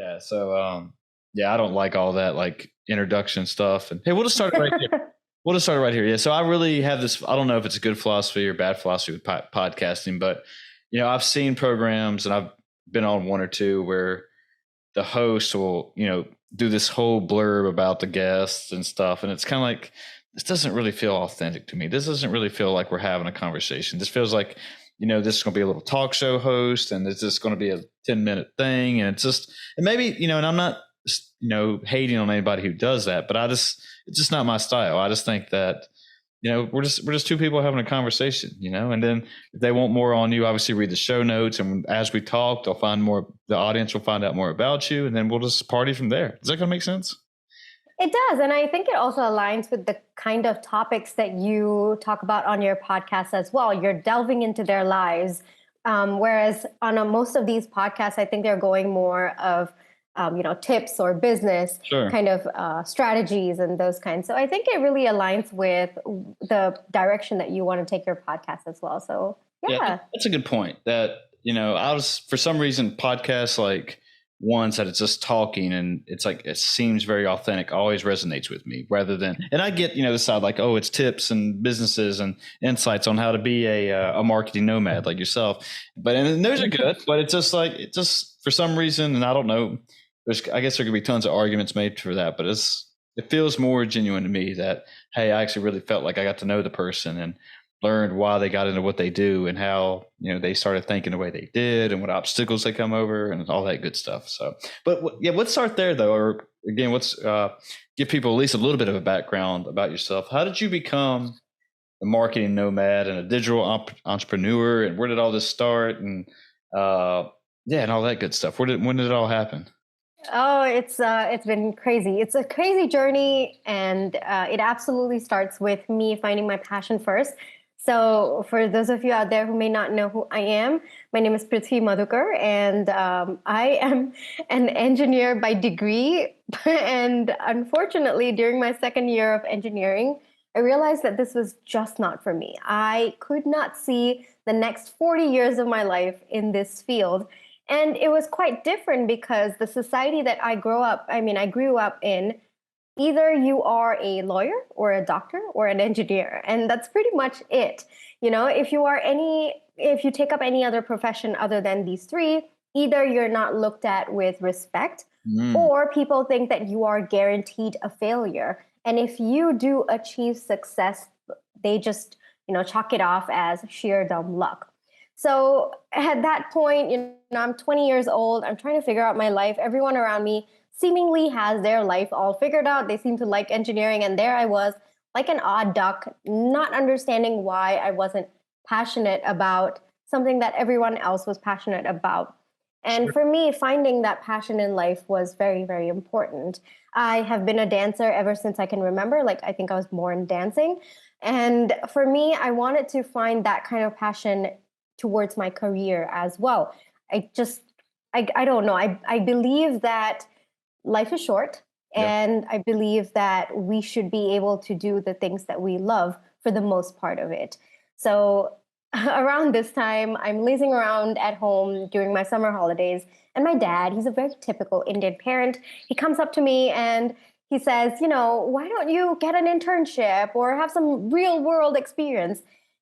Yeah. So, yeah, I don't like all that like introduction stuff. And hey, we'll just start it right here. We'll just start it right here. Yeah. So I really have this, I don't know if it's a good philosophy or bad philosophy with podcasting, but I've seen programs and I've been on one or two where the host will, do this whole blurb about the guests and stuff. And it's kind of like, this doesn't really feel authentic to me. This doesn't really feel like we're having a conversation. This feels like, this is going to be a little talk show host and it's just going to be a 10-minute thing. And it's just, and maybe, and I'm not, hating on anybody who does that, but it's just not my style. I just think that, we're just two people having a conversation, and then if they want more on you, obviously read the show notes. And as we talk, they'll find more, the audience will find out more about you, and then we'll just party from there. Is that going to make sense? It does. And I think it also aligns with the kind of topics that you talk about on your podcast as well. You're delving into their lives. Whereas on most of these podcasts, I think they're going more of, tips or business kind of strategies and those kinds. So I think it really aligns with the direction that you want to take your podcast as well. So yeah. That's a good point. That, I was, for some reason, podcasts like ones that it's just talking and it's like, it seems very authentic, always resonates with me rather than, and I get, the side like, oh, it's tips and businesses and insights on how to be a marketing nomad like yourself. And those are good, but it's just like, for some reason, and I don't know, I guess there could be tons of arguments made for that, but it feels more genuine to me that, hey, I actually really felt like I got to know the person and learned why they got into what they do and how, they started thinking the way they did and what obstacles they come over and all that good stuff. So, but let's start there though. Or again, let's give people at least a little bit of a background about yourself. How did you become a marketing nomad and a digital entrepreneur, and where did all this start? And and all that good stuff. When did it all happen? Oh, it's been crazy. It's a crazy journey, and it absolutely starts with me finding my passion first. So for those of you out there who may not know who I am, my name is Prithvi Madhukar, and I am an engineer by degree. And unfortunately, during my second year of engineering, I realized that this was just not for me. I could not see the next 40 years of my life in this field. And it was quite different because the society that I grew up in, either you are a lawyer or a doctor or an engineer, and that's pretty much it. If you take up any other profession other than these three, either you're not looked at with respect or people think that you are guaranteed a failure. And if you do achieve success, they just, chalk it off as sheer dumb luck. So at that point, I'm 20 years old. I'm trying to figure out my life. Everyone around me seemingly has their life all figured out. They seem to like engineering. And there I was, like an odd duck, not understanding why I wasn't passionate about something that everyone else was passionate about. And for me, finding that passion in life was very, very important. I have been a dancer ever since I can remember. Like, I think I was born dancing. And for me, I wanted to find that kind of passion towards my career as well. I don't know. I believe that life is short, and I believe that we should be able to do the things that we love for the most part of it. So around this time, I'm lazing around at home during my summer holidays, and my dad, he's a very typical Indian parent. He comes up to me and he says, why don't you get an internship or have some real world experience?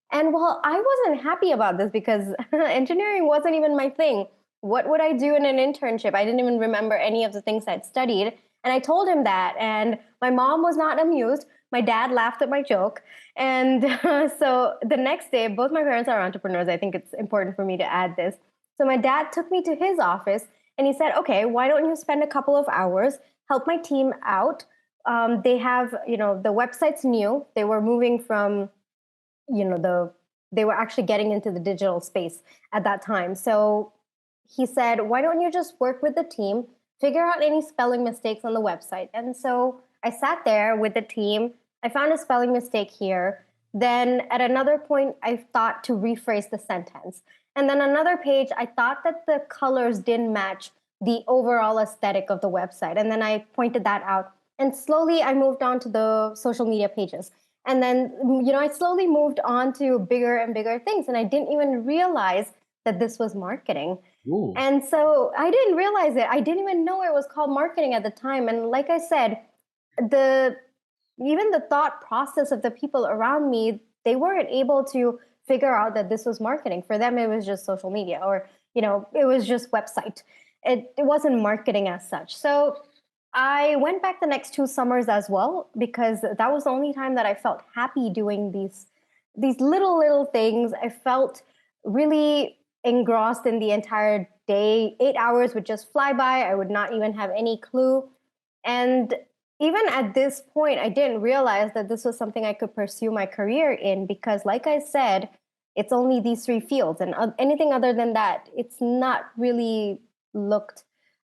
And well, I wasn't happy about this because engineering wasn't even my thing. What would I do in an internship? I didn't even remember any of the things I'd studied. And I told him that. And my mom was not amused. My dad laughed at my joke. And so the next day, both my parents are entrepreneurs. I think it's important for me to add this. So my dad took me to his office and he said, okay, why don't you spend a couple of hours, help my team out? They have, the website's new. They were moving from they were actually getting into the digital space at that time. So he said, why don't you just work with the team, figure out any spelling mistakes on the website? And so I sat there with the team. I found a spelling mistake here. Then at another point, I thought to rephrase the sentence. And then another page, I thought that the colors didn't match the overall aesthetic of the website. And then I pointed that out. And slowly I moved on to the social media pages. And then, I slowly moved on to bigger and bigger things. And I didn't even realize that this was marketing. Ooh. And so I didn't realize it. I didn't even know it was called marketing at the time. And like I said, the even the thought process of the people around me, they weren't able to figure out that this was marketing. For them, it was just social media, or it was just website. It wasn't marketing as such. So I went back the next 2 summers as well, because that was the only time that I felt happy doing these little things. I felt really engrossed in the entire day. 8 hours would just fly by. I would not even have any clue. And even at this point, I didn't realize that this was something I could pursue my career in, because, like I said, it's only these three fields, and anything other than that, it's not really looked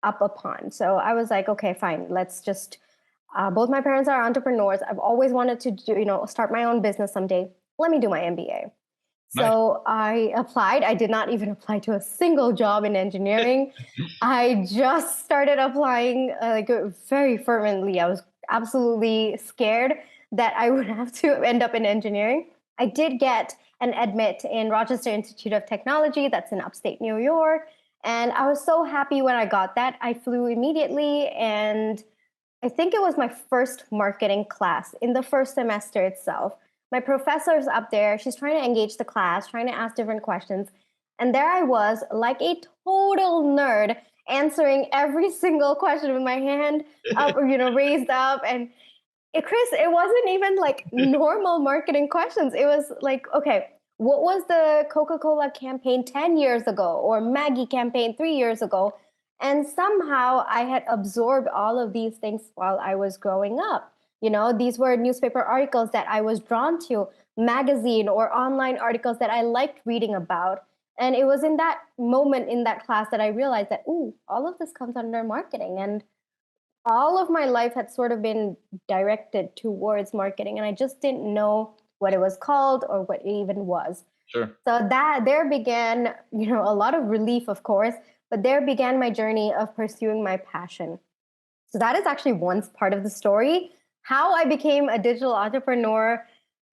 up upon. So I was like, okay, fine, let's just. Both my parents are entrepreneurs. I've always wanted to start my own business someday. Let me do my MBA. Nice. So I applied. I did not even apply to a single job in engineering. I just started applying very fervently. I was absolutely scared that I would have to end up in engineering. I did get an admit in Rochester Institute of Technology, that's in upstate New York. And I was so happy when I got that. I flew immediately, and I think it was my first marketing class in the first semester itself. My professor's up there. She's trying to engage the class, trying to ask different questions. And there I was, like a total nerd, answering every single question with my hand up, raised up. And Chris, it wasn't even like normal marketing questions. It was like, okay, what was the Coca-Cola campaign 10 years ago, or Maggie campaign 3 years ago? And somehow I had absorbed all of these things while I was growing up. These were newspaper articles that I was drawn to, magazine or online articles that I liked reading about. And it was in that moment in that class that I realized that, all of this comes under marketing. And all of my life had sort of been directed towards marketing, and I just didn't know what it was called or what it even was. Sure. So that there began, a lot of relief, of course, but there began my journey of pursuing my passion. So that is actually one part of the story. How I became a digital entrepreneur.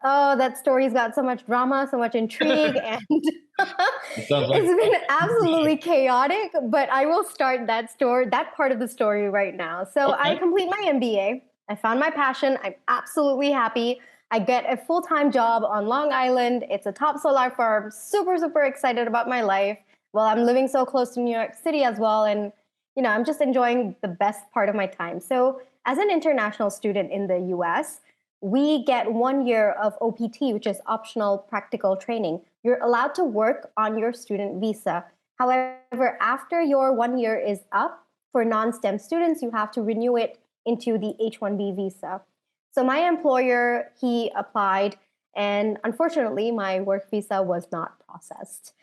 Oh, that story's got so much drama, so much intrigue, and it's been absolutely chaotic. But I will start that part of the story right now. So I complete my MBA. I found my passion. I'm absolutely happy. I get a full-time job on Long Island. It's a top solar farm. Super, super excited about my life. Well, I'm living so close to New York City as well. And, I'm just enjoying the best part of my time. So as an international student in the US, we get 1 year of OPT, which is optional practical training. You're allowed to work on your student visa. However, after your 1 year is up, for non-STEM students, you have to renew it into the H-1B visa. So my employer, he applied, and unfortunately, my work visa was not processed.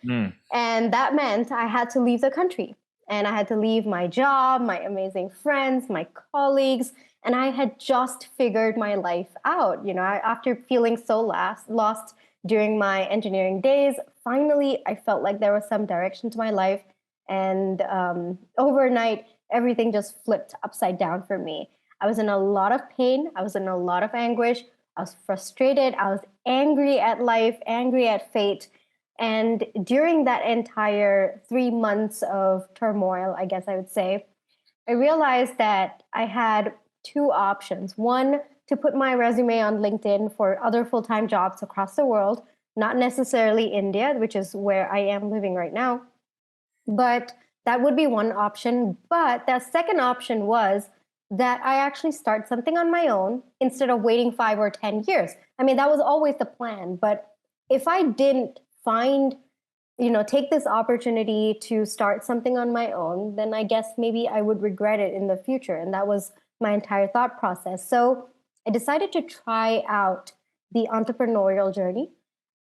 And that meant I had to leave the country. And I had to leave my job, my amazing friends, my colleagues, and I had just figured my life out. After feeling so lost during my engineering days, finally, I felt like there was some direction to my life. And overnight, everything just flipped upside down for me. I was in a lot of pain. I was in a lot of anguish. I was frustrated. I was angry at life, angry at fate. And during that entire 3 months of turmoil, I guess I would say, I realized that I had two options. One, to put my resume on LinkedIn for other full-time jobs across the world, not necessarily India, which is where I am living right now. But that would be one option. But the second option was that I actually start something on my own instead of waiting 5 or 10 years. I mean, that was always the plan. But if I didn't take this opportunity to start something on my own, then I guess maybe I would regret it in the future. And that was my entire thought process. So I decided to try out the entrepreneurial journey.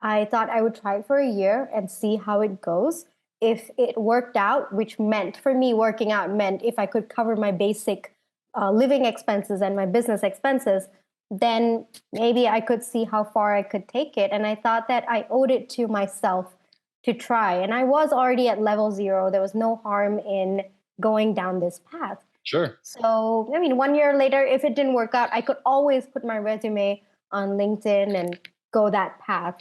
I thought I would try it for a year and see how it goes. If it worked out, which meant for me, working out meant if I could cover my basic living expenses and my business expenses, then maybe I could see how far I could take it. And I thought that I owed it to myself to try. And I was already at level 0. There was no harm in going down this path. Sure. So, 1 year later, if it didn't work out, I could always put my resume on LinkedIn and go that path.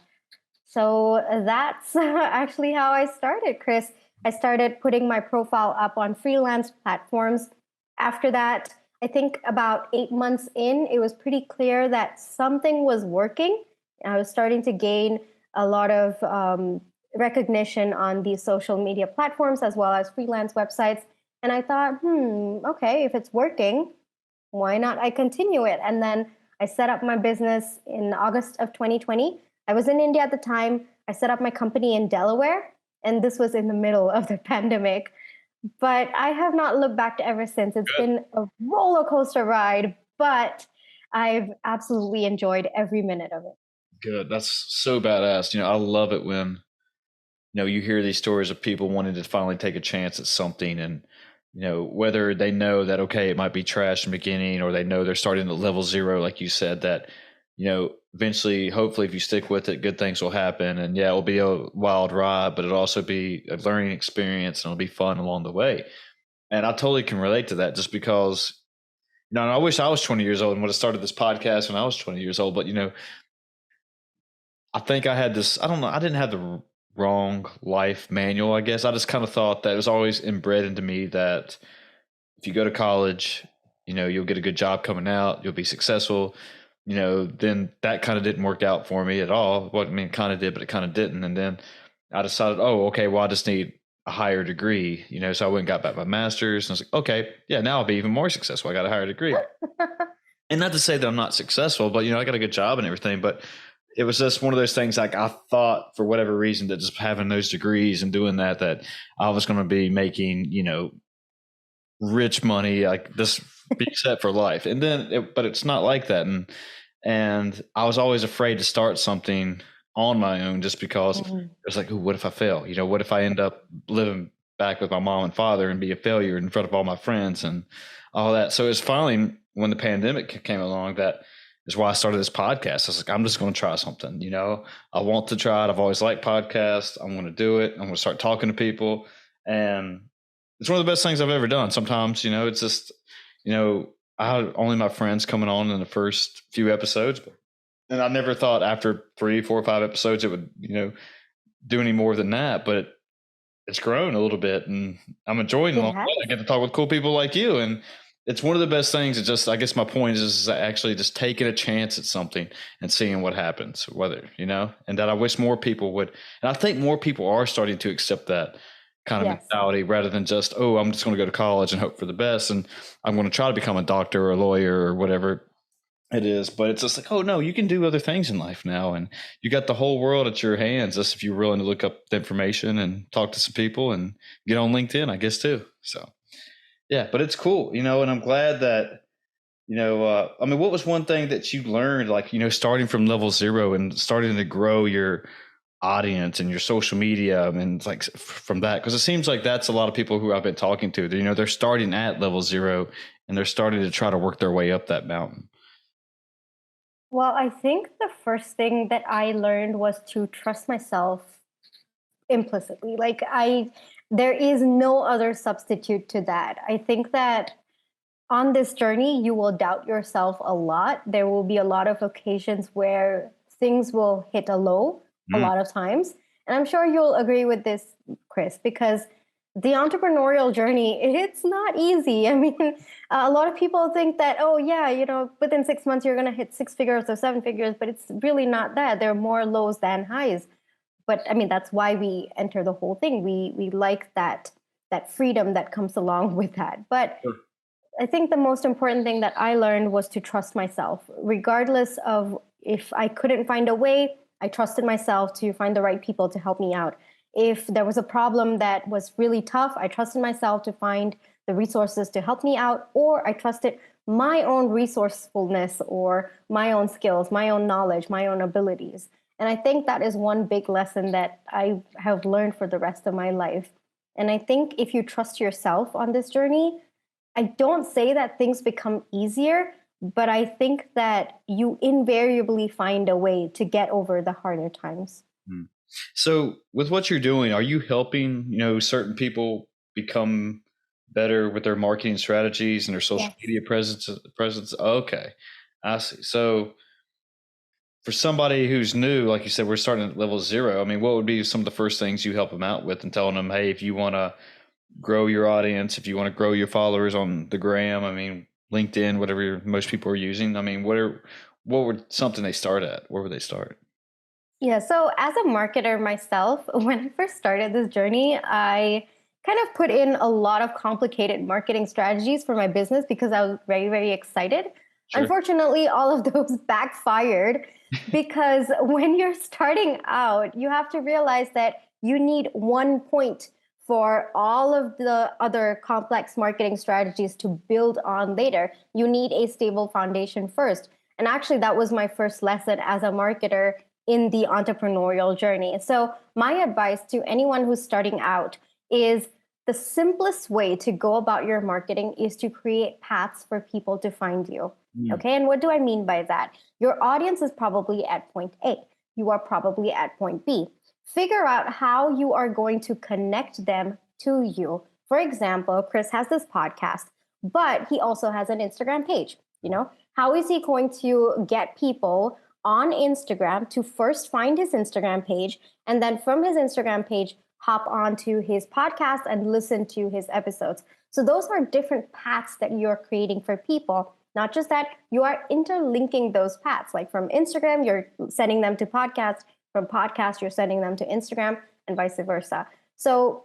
So that's actually how I started, Chris. I started putting my profile up on freelance platforms. After that, I think about 8 months in, it was pretty clear that something was working. I was starting to gain a lot of recognition on these social media platforms as well as freelance websites. And I thought, okay, if it's working, why not I continue it? And then I set up my business in August of 2020. I was in India at the time. I set up my company in Delaware, and this was in the middle of the pandemic. But I have not looked back ever since. It's Good. been a roller coaster ride, but I've absolutely enjoyed every minute of it. Good. That's so badass. I love it when, you hear these stories of people wanting to finally take a chance at something, and, whether they know that, okay, it might be trash in the beginning, or they know they're starting at level zero, like you said, that, eventually, hopefully, if you stick with it, good things will happen. And yeah, it'll be a wild ride, but it'll also be a learning experience, and it'll be fun along the way. And I totally can relate to that, just because, and I wish I was 20 years old and would have started this podcast when I was 20 years old. But, I think I had this, I don't know, I didn't have the wrong life manual, I guess. I just kind of thought that it was always inbred into me that if you go to college, you'll get a good job coming out, you'll be successful. Then that kind of didn't work out for me at all. Well, I mean, it kind of did, but it kind of didn't. And then I decided, oh, okay, well, I just need a higher degree, so I went and got back my master's, and I was like, okay, yeah, now I'll be even more successful. I got a higher degree. And not to say that I'm not successful, but, I got a good job and everything, but it was just one of those things, like, I thought for whatever reason that just having those degrees and doing that I was going to be making, rich money, like this, be set for life. And then, but it's not like that. And I was always afraid to start something on my own, just because it was like, ooh, what if I fail? What if I end up living back with my mom and father and be a failure in front of all my friends and all that? So it's finally when the pandemic came along, that is why I started this podcast. I was like, I'm just going to try something. I want to try it. I've always liked podcasts. I'm going to do it. I'm going to start talking to people, and it's one of the best things I've ever done. Sometimes, it's just, I had only my friends coming on in the first few episodes, and I never thought after 3, 4, 5 episodes it would, do any more than that. But it's grown a little bit, and I'm enjoying it. I get to talk with cool people like you, and it's one of the best things. It just, I guess my point is actually just taking a chance at something and seeing what happens, whether, and that I wish more people would. And I think more people are starting to accept that kind of mentality, rather than just, oh, I'm just going to go to college and hope for the best, and I'm going to try to become a doctor or a lawyer or whatever it is. But it's just like, oh no, you can do other things in life now, and you got the whole world at your hands, just if you're willing to look up the information and talk to some people and get on LinkedIn, I guess, too. So yeah, but it's cool, and I'm glad that, I mean, what was one thing that you learned, like, starting from level zero and starting to grow your audience and your social media, and like from that? Because it seems like that's a lot of people who I've been talking to, they're starting at level zero and they're starting to try to work their way up that mountain. Well, I think the first thing that I learned was to trust myself implicitly. There is no other substitute to that. I think that on this journey, you will doubt yourself a lot. There will be a lot of occasions where things will hit a low a lot of times. And I'm sure you'll agree with this, Chris, because the entrepreneurial journey, it's not easy. I mean, a lot of people think that, oh, yeah, within 6 months, you're going to hit 6 figures or 7 figures, but it's really not that. There are more lows than highs. But I mean, that's why we enter the whole thing. We like that freedom that comes along with that. But Sure. I think the most important thing that I learned was to trust myself, regardless of if I couldn't find a way. I trusted myself to find the right people to help me out. If there was a problem that was really tough, I trusted myself to find the resources to help me out, or I trusted my own resourcefulness or my own skills, my own knowledge, my own abilities. And I think that is one big lesson that I have learned for the rest of my life. And I think if you trust yourself on this journey, I don't say that things become easier, but I think that you invariably find a way to get over the harder times. So with what you're doing, are you helping, certain people become better with their marketing strategies and their social media presence? Okay. I see. So for somebody who's new, like you said, we're starting at level 0. I mean, what would be some of the first things you help them out with and telling them, hey, if you want to grow your audience, if you want to grow your followers on the gram, I mean, LinkedIn, whatever most people are using, I mean, what would something they start at? Where would they start? Yeah, so as a marketer myself, when I first started this journey, I kind of put in a lot of complicated marketing strategies for my business because I was very, very excited. Sure. Unfortunately, all of those backfired because when you're starting out, you have to realize that you need one point for all of the other complex marketing strategies to build on later. You need a stable foundation first. And actually, that was my first lesson as a marketer in the entrepreneurial journey. So, my advice to anyone who's starting out is the simplest way to go about your marketing is to create paths for people to find you. Okay. And what do I mean by that? Your audience is probably at point A, you are probably at point B. Figure out how you are going to connect them to you. For example, Chris has this podcast, but he also has an Instagram page. How is he going to get people on Instagram to first find his Instagram page, and then from his Instagram page, hop onto his podcast and listen to his episodes? So those are different paths that you're creating for people. Not just that, you are interlinking those paths. Like from Instagram, you're sending them to podcast. From podcast, you're sending them to Instagram, and vice versa. So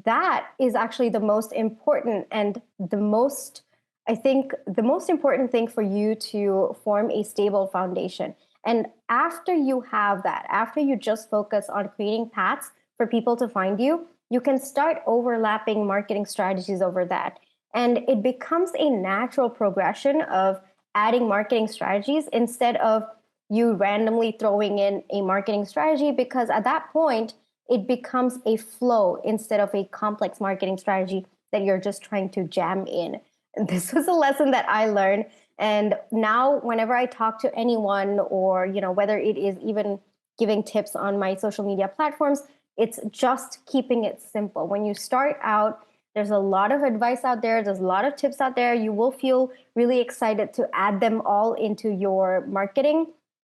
that is actually the most important and the most important thing for you to form a stable foundation. And after you have that, after you just focus on creating paths for people to find you, you can start overlapping marketing strategies over that. And it becomes a natural progression of adding marketing strategies instead of you randomly throwing in a marketing strategy, because at that point, it becomes a flow instead of a complex marketing strategy that you're just trying to jam in. And this was a lesson that I learned. And now whenever I talk to anyone, or whether it is even giving tips on my social media platforms, it's just keeping it simple. When you start out, there's a lot of advice out there, there's a lot of tips out there. You will feel really excited to add them all into your marketing,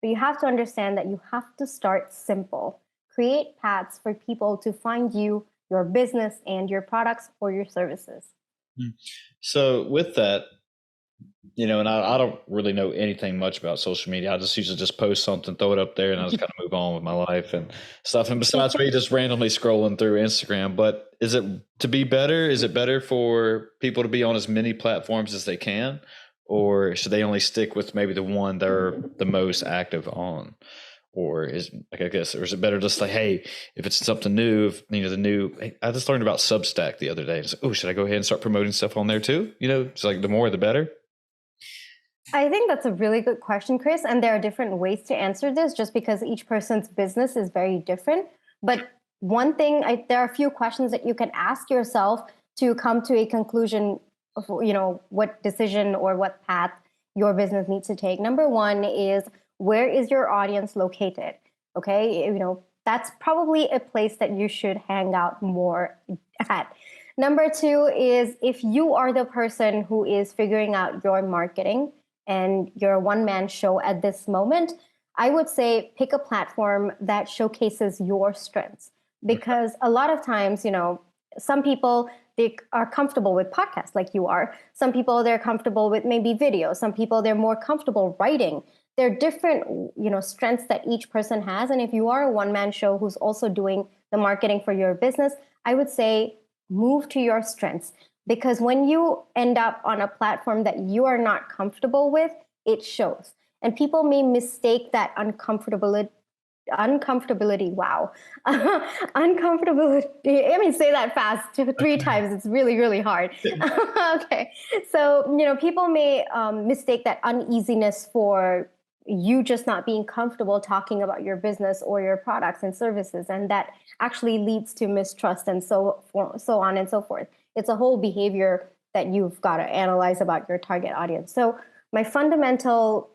but you have to understand that you have to start simple. Create paths for people to find you, your business, and your products or your services. So with that, and I don't really know anything much about social media. I just usually just post something, throw it up there, and I just kind of move on with my life and stuff. And besides me just randomly scrolling through Instagram, but is it to be better? Is it better for people to be on as many platforms as they can? Or should they only stick with maybe the one they're the most active on? Or is it better just like, hey, if it's something new, I just learned about Substack the other day. It's like, oh, should I go ahead and start promoting stuff on there too? It's like the more the better. I think that's a really good question, Chris. And there are different ways to answer this just because each person's business is very different. But one thing, there are a few questions that you can ask yourself to come to a conclusion of, what decision or what path your business needs to take. Number one is, where is your audience located? Okay, that's probably a place that you should hang out more at. Number two is, if you are the person who is figuring out your marketing and you're a one-man show at this moment, I would say pick a platform that showcases your strengths. Because a lot of times, some people, they are comfortable with podcasts like you are. Some people, they're comfortable with maybe video. Some people, they're more comfortable writing. There are different, strengths that each person has. And if you are a one-man show who's also doing the marketing for your business, I would say move to your strengths. Because when you end up on a platform that you are not comfortable with, it shows. And people may mistake that uncomfortability. Wow. Uncomfortability. Let me say that fast 3 times. It's really, really hard. Okay. So, people may mistake that uneasiness for you just not being comfortable talking about your business or your products and services. And that actually leads to mistrust and so on and so forth. It's a whole behavior that you've got to analyze about your target audience. So my fundamental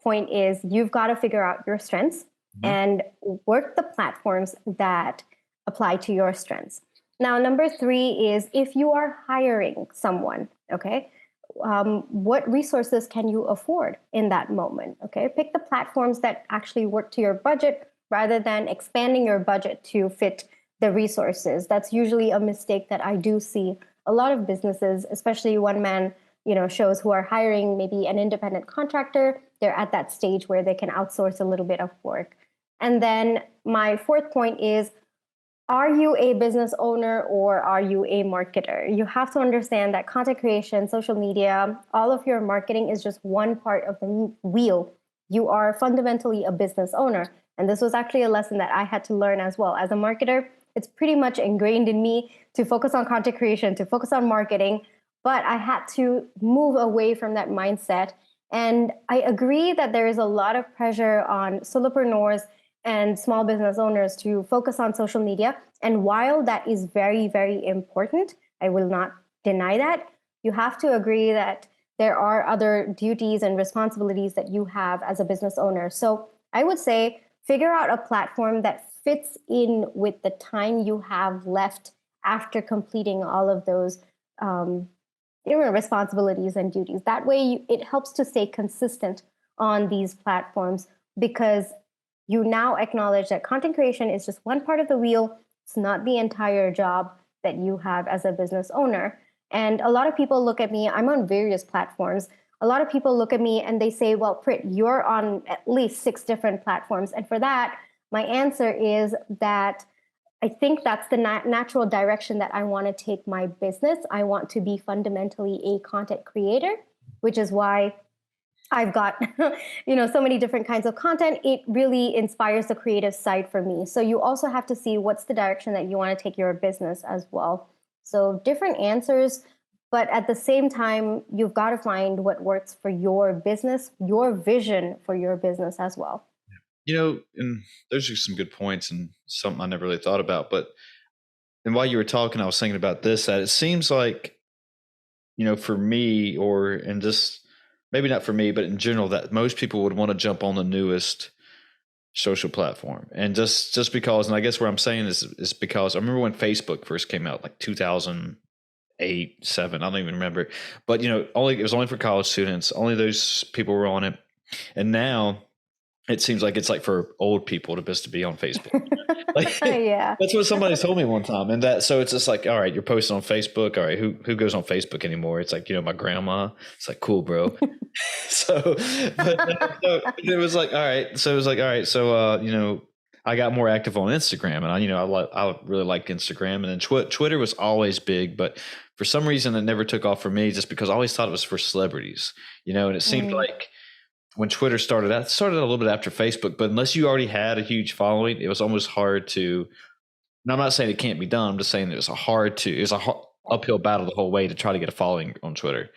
point is, you've got to figure out your strengths and work the platforms that apply to your strengths. Now, number 3 is, if you are hiring someone, okay, what resources can you afford in that moment? Okay, pick the platforms that actually work to your budget rather than expanding your budget to fit the resources. That's usually a mistake that I do see a lot of businesses, especially one man, shows who are hiring maybe an independent contractor. They're at that stage where they can outsource a little bit of work. And then my fourth point is, are you a business owner or are you a marketer? You have to understand that content creation, social media, all of your marketing is just one part of the wheel. You are fundamentally a business owner. And this was actually a lesson that I had to learn as well. As a marketer, it's pretty much ingrained in me to focus on content creation, to focus on marketing. But I had to move away from that mindset. And I agree that there is a lot of pressure on solopreneurs and small business owners to focus on social media. And while that is very, very important, I will not deny that, you have to agree that there are other duties and responsibilities that you have as a business owner. So I would say figure out a platform that fits in with the time you have left after completing all of those responsibilities and duties. That way, it helps to stay consistent on these platforms because you now acknowledge that content creation is just one part of the wheel. It's not the entire job that you have as a business owner. And a lot of people look at me, I'm on various platforms. A lot of people look at me and they say, well, Prit, you're on at least 6 different platforms. And for that, my answer is that I think that's the natural direction that I want to take my business. I want to be fundamentally a content creator, which is why I've got, so many different kinds of content. It really inspires the creative side for me. So you also have to see what's the direction that you want to take your business as well. So different answers, but at the same time, you've got to find what works for your business, your vision for your business as well. And those are some good points and something I never really thought about. And while you were talking, I was thinking about this, that it seems like, for me, and just maybe not for me, but in general, that most people would want to jump on the newest social platform. And just because, and I guess where I'm saying is because I remember when Facebook first came out, like 2008, 7, I don't even remember. But, it was only for college students. Only those people were on it. And now it seems like it's like for old people to be on Facebook. Yeah. That's what somebody told me one time. And so it's just like, all right, you're posting on Facebook. All right, who goes on Facebook anymore? It's like, my grandma. It's like, cool, bro. So it was like, all right. So it was like, all right. So, I got more active on Instagram, and I really liked Instagram, and then Twitter was always big, but for some reason it never took off for me, just because I always thought it was for celebrities, and it seemed like when Twitter started out, it started a little bit after Facebook, but unless you already had a huge following, it was almost hard to. And I'm not saying it can't be done. I'm just saying it was a uphill battle the whole way to try to get a following on Twitter.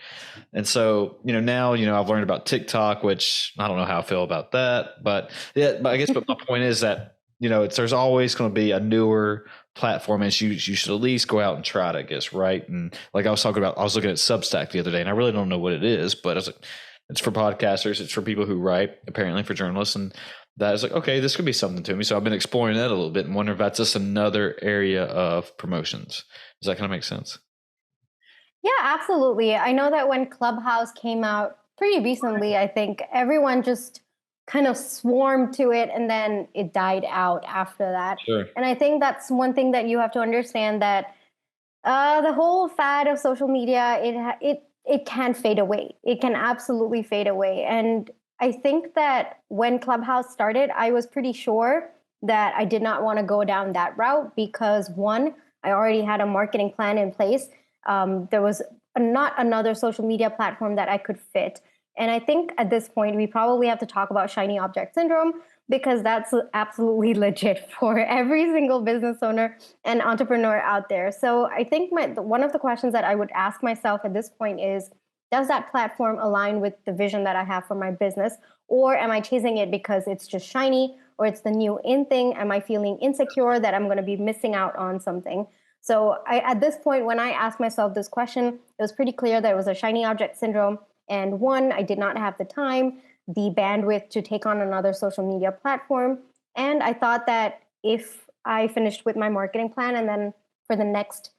And so, now, I've learned about TikTok, which I don't know how I feel about that, but I guess, but my point is that, there's always going to be a newer platform, and you should at least go out and try it, I guess. Right. And like I was looking at Substack the other day, and I really don't know what it is, but I was like, it's for podcasters. It's for people who write, apparently for journalists. And that is like, okay, this could be something to me. So I've been exploring that a little bit and wondering if that's just another area of promotions. Does that kind of make sense? Yeah, absolutely. I know that when Clubhouse came out pretty recently, I think everyone just kind of swarmed to it and then it died out after that. Sure. And I think that's one thing that you have to understand, that the whole fad of social media, it can fade away. It can absolutely fade away. And I think that when Clubhouse started, I was pretty sure that I did not want to go down that route because, one, I already had a marketing plan in place. There was not another social media platform that I could fit. And I think at this point, we probably have to talk about shiny object syndrome, because that's absolutely legit for every single business owner and entrepreneur out there. So I think one of the questions that I would ask myself at this point is, does that platform align with the vision that I have for my business? Or am I chasing it because it's just shiny, or it's the new in thing? Am I feeling insecure that I'm going to be missing out on something? So at this point, when I asked myself this question, it was pretty clear that it was a shiny object syndrome. And one, I did not have the time, the bandwidth to take on another social media platform. And I thought that if I finished with my marketing plan, and then for the next,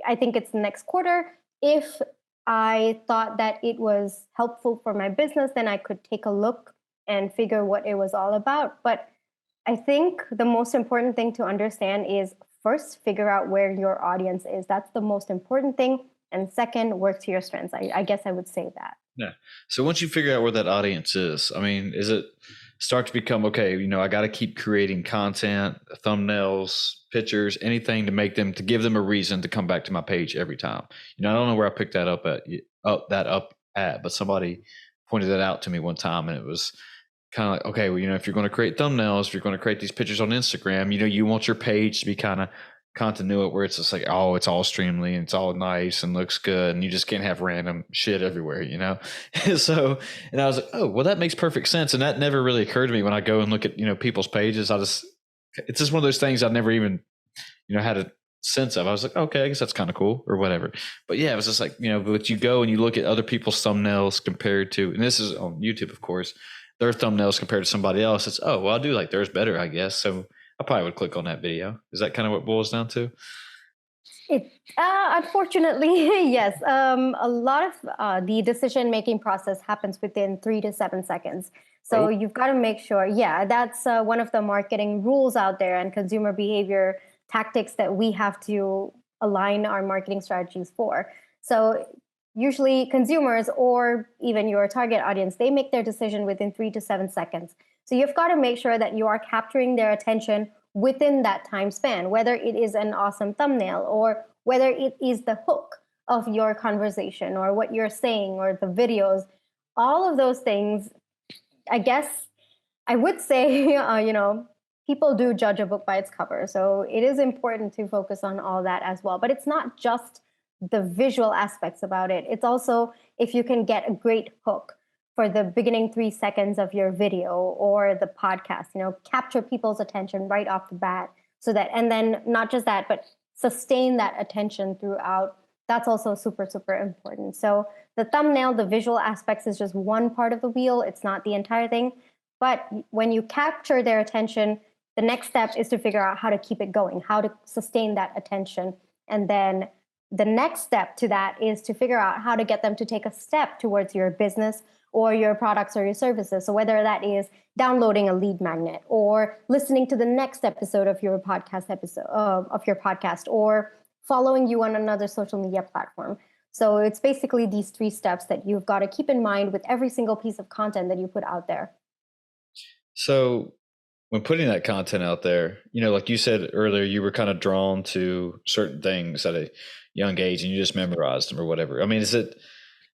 I think it's the next quarter, if I thought that it was helpful for my business, then I could take a look and figure what it was all about. But I think the most important thing to understand is first figure out where your audience is. That's the most important thing. And second, work to your strengths. I guess I would say that. Yeah. So once you figure out where that audience is, I mean, is it start to become, okay, I got to keep creating content, thumbnails, pictures, anything to make them, to give them a reason to come back to my page every time. I don't know where I picked that up at, but somebody pointed that out to me one time, and it was kind of like, okay, well, if you're going to create thumbnails, if you're going to create these pictures on Instagram, you want your page to be kind of continuity, where it's just like, oh, it's all streamly and it's all nice and looks good, and you just can't have random shit everywhere, So, and I was like, oh, well, that makes perfect sense. And that never really occurred to me when I go and look at, people's pages. It's just one of those things I've never even, had a sense of. I was like, okay, I guess that's kind of cool or whatever. But yeah, it was just like, but you go and you look at other people's thumbnails compared to, and this is on YouTube, of course, their thumbnails compared to somebody else. It's, oh, well, I do like theirs better, I guess. So I probably would click on that video. Is that kind of what it boils down to? Unfortunately, yes. A lot of the decision-making process happens within 3 to 7 seconds. So you've got to make sure, that's one of the marketing rules out there and consumer behavior tactics that we have to align our marketing strategies for. So usually consumers or even your target audience, they make their decision within 3 to 7 seconds. So you've got to make sure that you are capturing their attention within that time span, whether it is an awesome thumbnail or whether it is the hook of your conversation or what you're saying or the videos. All of those things, I guess I would say, people do judge a book by its cover. So it is important to focus on all that as well. But it's not just the visual aspects about it. It's also if you can get a great hook for the beginning 3 seconds of your video or the podcast, capture people's attention right off the bat so that, and then not just that, but sustain that attention throughout. That's also super, super important. So the thumbnail, the visual aspects is just one part of the wheel. It's not the entire thing. But when you capture their attention, the next step is to figure out how to keep it going, how to sustain that attention. And then the next step to that is to figure out how to get them to take a step towards your business or your products or your services. So whether that is downloading a lead magnet or listening to the next episode of your podcast or following you on another social media platform. So it's basically these 3 steps that you've got to keep in mind with every single piece of content that you put out there. So when putting that content out there, like you said earlier, you were kind of drawn to certain things at a young age and you just memorized them or whatever. I mean, is it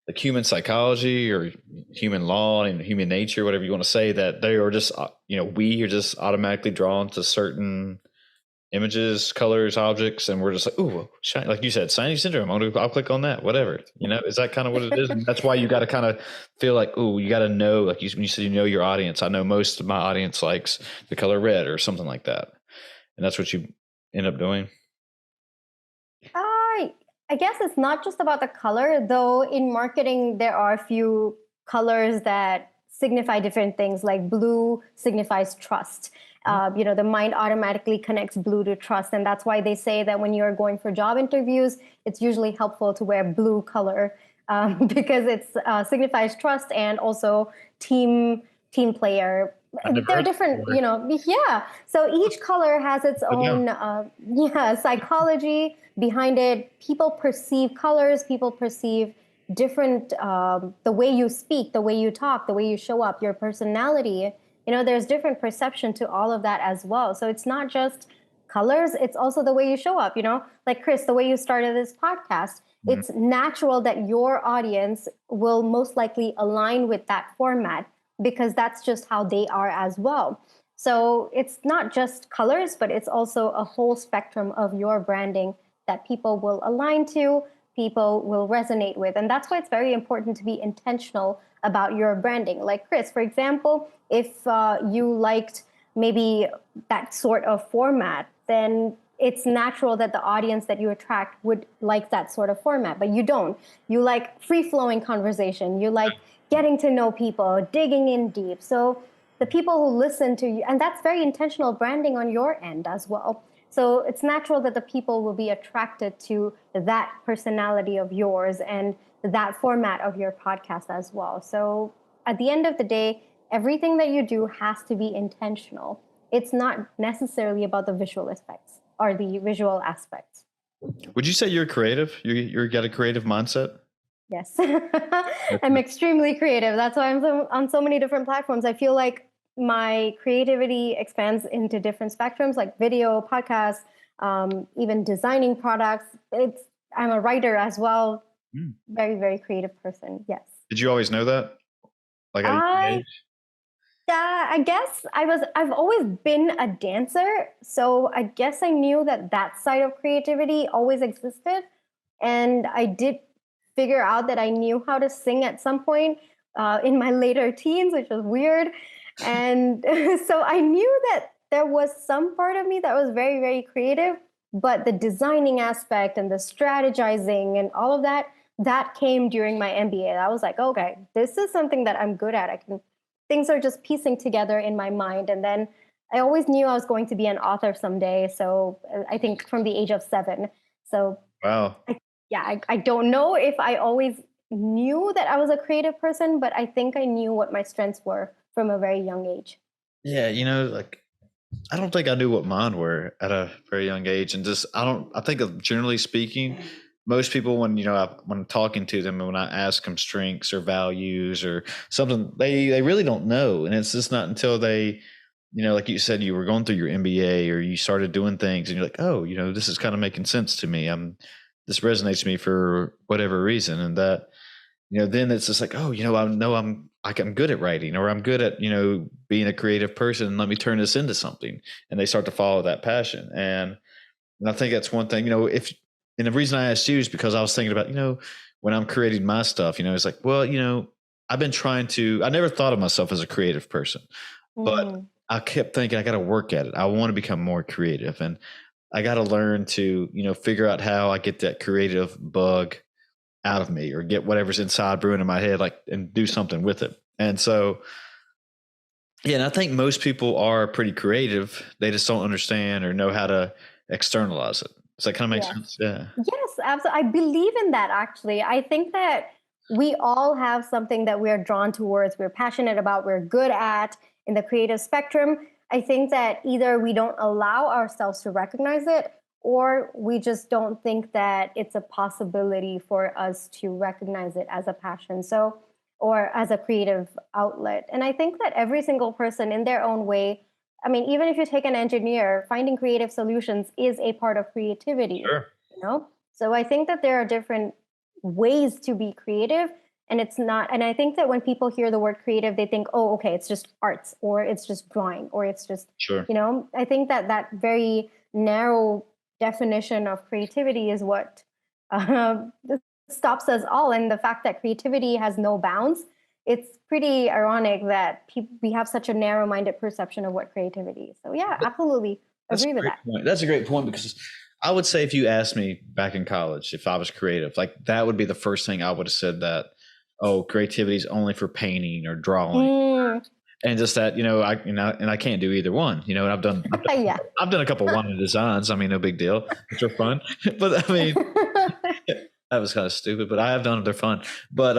like human psychology or human law and human nature, whatever you want to say, that they are just, we are just automatically drawn to certain images, colors, objects, and we're just like, ooh, shiny, like you said, shiny syndrome. I'll click on that, whatever. Is that kind of what it is? And that's why you got to kind of feel like, ooh, you got to know, like when you said, your audience. I know most of my audience likes the color red or something like that, and that's what you end up doing. I guess it's not just about the color, though. In marketing, there are a few colors that signify different things, like blue signifies trust. The mind automatically connects blue to trust. And that's why they say that when you're going for job interviews, it's usually helpful to wear blue color because it signifies trust and also team player. They're different, So each color has its own psychology behind it. People perceive colors, people perceive different, the way you speak, the way you talk, the way you show up, your personality. There's different perception to all of that as well. So it's not just colors, it's also the way you show up, like Chris, the way you started this podcast. Mm-hmm. It's natural that your audience will most likely align with that format because that's just how they are as well. So it's not just colors, but it's also a whole spectrum of your branding that people will align to, people will resonate with. And that's why it's very important to be intentional about your branding. Like Chris, for example, if you liked maybe that sort of format, then it's natural that the audience that you attract would like that sort of format, but you don't. You like free-flowing conversation. You like getting to know people, digging in deep. So the people who listen to you, and that's very intentional branding on your end as well. So it's natural that the people will be attracted to that personality of yours and that format of your podcast as well. So at the end of the day, everything that you do has to be intentional. It's not necessarily about the visual effects or the visual aspects. Would you say you're creative? You're got a creative mindset? Yes. I'm extremely creative. That's why I'm on so many different platforms. I feel like my creativity expands into different spectrums, like video, podcasts, even designing products. I'm a writer as well. Very, very creative person. Yes. Did you always know that? Like at a young age? I guess I've always been a dancer. So I guess I knew that side of creativity always existed. And I did figure out that I knew how to sing at some point in my later teens, which was weird. And so I knew that there was some part of me that was very, very creative, but the designing aspect and the strategizing and all of that came during my MBA. I was like, okay, this is something that I'm good at. Things are just piecing together in my mind. And then I always knew I was going to be an author someday. So I think from the age of 7. So wow. I don't know if I always knew that I was a creative person, but I think I knew what my strengths were from a very young age. Yeah, like I don't think I knew what mine were at a very young age, and I think generally speaking, most people when I'm talking to them and when I ask them strengths or values or something, they really don't know, and it's just not until they, like you said, you were going through your MBA or you started doing things, and you're like, oh, this is kind of making sense to me. This resonates to me for whatever reason, and that, then it's just like, oh, I know I'm good at writing, or I'm good at, being a creative person, and let me turn this into something. And they start to follow that passion. And I think that's one thing, and the reason I asked you is because I was thinking about, when I'm creating my stuff, it's like, well, I never thought of myself as a creative person, but I kept thinking I got to work at it. I want to become more creative, and I got to learn to, figure out how I get that creative bug out of me, or get whatever's inside brewing in my head, and do something with it. And so, yeah, and I think most people are pretty creative. They just don't understand or know how to externalize it. Does that kind of make sense? Yeah. Yes, absolutely. I believe in that, actually. I think that we all have something that we're drawn towards, we're passionate about, we're good at in the creative spectrum. I think that either we don't allow ourselves to recognize it, or we just don't think that it's a possibility for us to recognize it as a passion, or as a creative outlet. And I think that every single person in their own way, I mean, even if you take an engineer, finding creative solutions is a part of creativity. Sure. So I think that there are different ways to be creative, and it's not, and I think that when people hear the word creative, they think, oh, okay, it's just arts, or it's just drawing, or it's just, sure. I think that very narrow definition of creativity is what stops us all. And the fact that creativity has no bounds, it's pretty ironic that we have such a narrow-minded perception of what creativity is. So yeah, absolutely agree with that. That's a great point, because I would say if you asked me back in college if I was creative, that would be the first thing I would have said, that, oh, creativity is only for painting or drawing. And just that, I can't do either one, and I've done a couple one designs. I mean, no big deal. Which are fun. But I mean, that was kind of stupid, but I have done them. They're fun. But,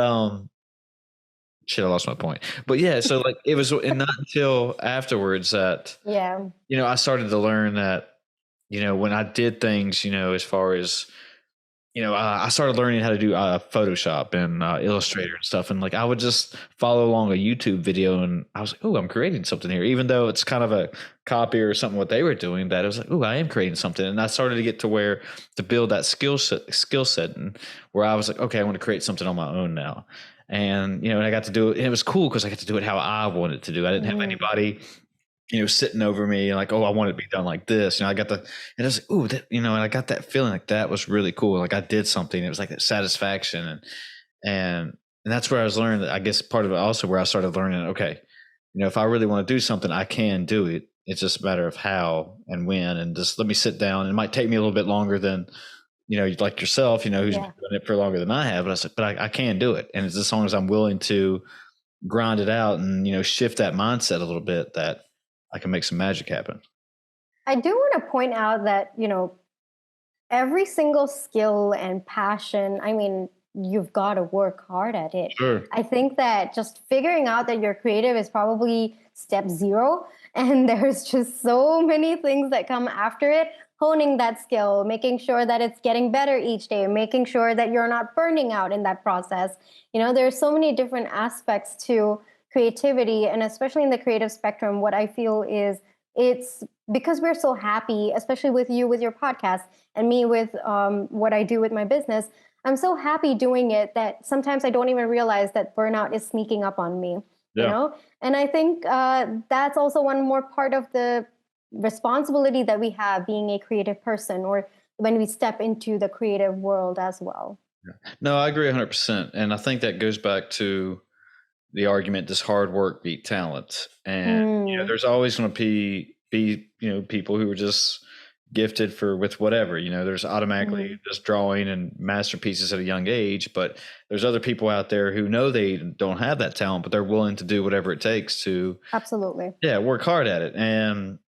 shit, I lost my point. But yeah, so it was not until afterwards that, I started to learn that, when I did things, as far as, I started learning how to do Photoshop and Illustrator and stuff. And I would just follow along a YouTube video, and I was like, oh, I'm creating something here, even though it's kind of a copy or something what they were doing. That I was like, oh, I am creating something. And I started to get to build that skill set, and where I was like, okay, I want to create something on my own now. And, and I got to do it. And it was cool because I got to do it how I wanted to do it. I didn't have anybody, sitting over me like, oh, I want it to be done like this. I got and I was like, ooh, and I got that feeling that was really cool. I did something. It was that satisfaction. And that's where I was learning that, I guess part of it also where I started learning, okay, if I really want to do something, I can do it. It's just a matter of how and when, and just let me sit down. It might take me a little bit longer than, like yourself, who's been doing it for longer than I have. But I said, but I can do it. And it's as long as I'm willing to grind it out and, shift that mindset a little bit, that I can make some magic happen. I do want to point out that, every single skill and passion, I mean, you've got to work hard at it. Sure. I think that just figuring out that you're creative is probably step zero. And there's just so many things that come after it. Honing that skill, making sure that it's getting better each day, making sure that you're not burning out in that process. There's so many different aspects to creativity. And especially in the creative spectrum, what I feel is it's because we're so happy, especially with you with your podcast and me with what I do with my business. I'm so happy doing it that sometimes I don't even realize that burnout is sneaking up on me. And I think that's also one more part of the responsibility that we have being a creative person, or when we step into the creative world as well. No, I agree 100%. And I think that goes back to the argument, does hard work beat talent? And there's always going to be people who are just gifted with whatever. There's automatically just drawing and masterpieces at a young age, but there's other people out there who know they don't have that talent, but they're willing to do whatever it takes to work hard at it. And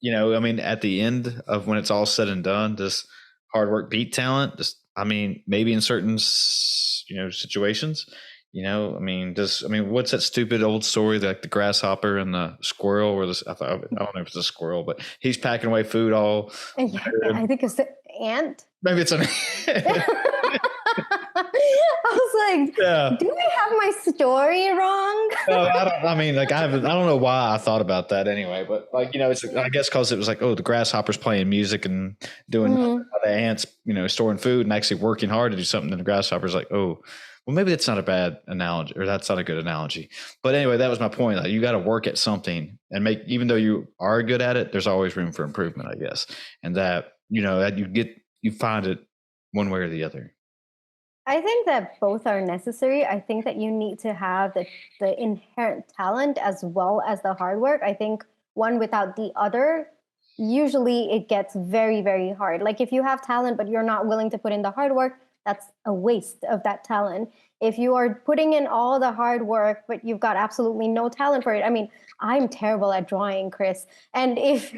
at the end of when it's all said and done, does hard work beat talent? Maybe in certain situations. What's that stupid old story, like the grasshopper and the squirrel, or I don't know if it's a squirrel, but he's packing away food all. I think it's the ant. Maybe it's an I was like, do I have my story wrong? No, I don't know why I thought about that anyway, but it's, I guess because it was like, the grasshopper's playing music and doing the ants, storing food and actually working hard to do something. And the grasshopper's like, well, maybe that's not a bad analogy, or that's not a good analogy. But anyway, that was my point. Like, you got to work at something and even though you are good at it, there's always room for improvement, I guess. And that, that you find it one way or the other. I think that both are necessary. I think that you need to have the inherent talent as well as the hard work. I think one without the other, usually it gets very, very hard. Like if you have talent, but you're not willing to put in the hard work, that's a waste of that talent. If you are putting in all the hard work, but you've got absolutely no talent for it. I'm terrible at drawing, Chris. And if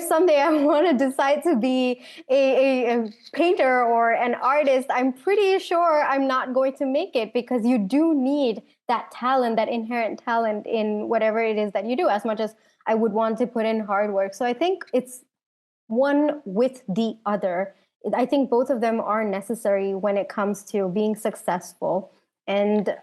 someday I want to decide to be a painter or an artist, I'm pretty sure I'm not going to make it, because you do need that talent, that inherent talent in whatever it is that you do, as much as I would want to put in hard work. So I think it's one with the other. I think both of them are necessary when it comes to being successful. And